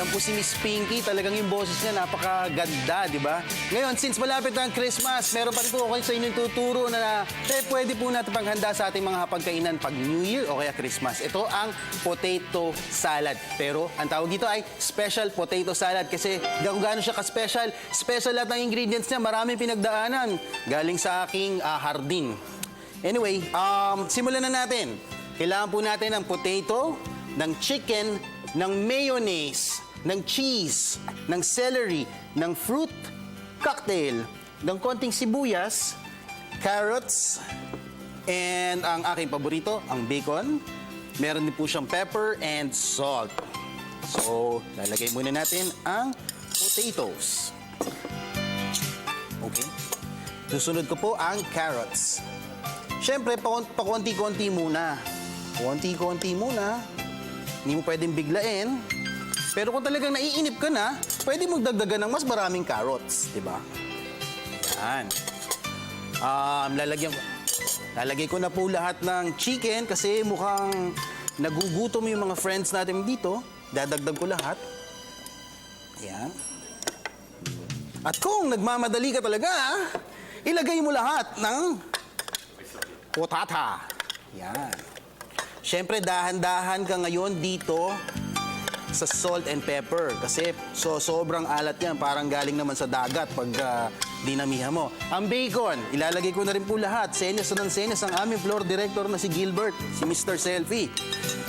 Yan po si Miss Pinky. Talagang yung boses niya napakaganda, di ba? Ngayon, since malapit na ang Christmas, meron pa rin po ako sa inyong tuturo na pwede po natin panghanda sa ating mga hapagkainan pag New Year o kaya Christmas. Ito ang potato salad. Pero ang tawag dito ay special potato salad kasi kung gaano siya ka-special, special lahat ng ingredients niya. Maraming pinagdaanan galing sa aking hardin. Anyway, simulan na natin. Kailangan po natin ng potato, ng chicken, ng mayonnaise, ng cheese, ng celery, ng fruit cocktail, ng konting sibuyas, carrots, and ang aking paborito, ang bacon. Meron din po siyang pepper and salt. So, lalagay muna natin ang potatoes. Okay. Susunod ko po ang carrots. Siyempre, pakunti-kunti muna. Konti-konti muna. Hindi mo pwedeng biglain. Pero kung talagang naiinip ka na, pwede mong dagdagan ng mas maraming carrots, di ba? Yan. Lalagay ko na po lahat ng chicken kasi mukhang nagugutom yung mga friends natin dito. Dadagdag ko lahat. Yan. At kung nagmamadali ka talaga, ilagay mo lahat ng potata. Yan. Siyempre, dahan-dahan ka ngayon dito sa salt and pepper kasi sobrang alat yan. Parang galing naman sa dagat pag dinamihan mo. Ang bacon, ilalagay ko na rin po lahat. Senyas ng senyas ang aming floor director na si Gilbert, si Mr. Selfie.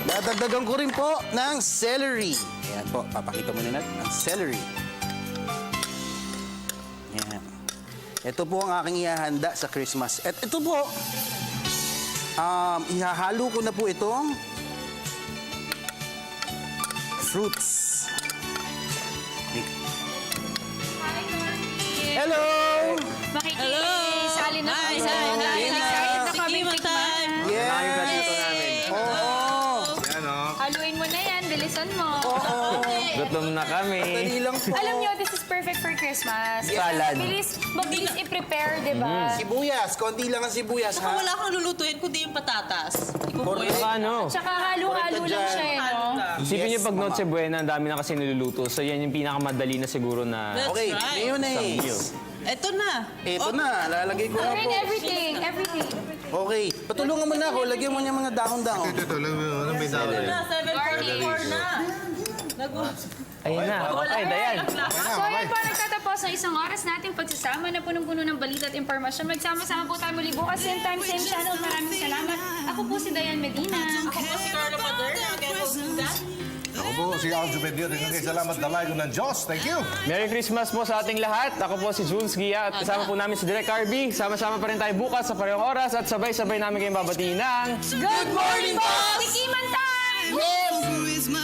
Dadagdagan ko rin po ng celery. Ayan po, papakita muna natin ang celery. Ayan. Ito po ang aking ihahanda sa Christmas. At ito po, ihahalo ko na po itong fruits. Hello! Makikisali na kami sa excited na kami tikman. Yes! Oo! Yan, o. Haluin mo na yan, bilisan mo. Gutom na kami. Dali lang po. Alam nyo, this is perfect for Christmas. Salad. Mabilis i-prepare, di ba? Sibuyas, konti lang ang sibuyas, Saka ha? wala kang lulutuin kundi yung patatas. Correct. Ano? Tsaka halo-halo lang siya, eh, no? Isipin niyo Yes, pag mama. Noche Buena, ang dami na kasi niluluto. So yan yung pinakamadali na siguro na... That's Okay, right. mayonnaise. Ito na. Ito na, lalagay ko na Rin po. everything. Okay, patulungan mo na ako. Lagyan mo niya mga dahon-dahon. Ito, ano may dahon rin? 7:44 na. Ayun na. Okay, Dayan. So yan po, nagtatapos ng isang oras nating pagsasama na punong-puno ng balita at impormasyon. Magsama-sama po tayo muli bukas. Same time, same channel. Maraming salamat. Ako po si Dayan Medina. Ako po si Carla Paderna. Kaya po Ako po, si Aljo Bendio. Salamat na layo ng Diyos. Thank you. Merry Christmas po sa ating lahat. Ako po si Jules Gia at kasama po namin si Direk Carby. Sama-sama pa rin tayo bukas sa parehong oras at sabay-sabay namin kayong babatiin ng... Good morning, boss! Tikiman time! Over is my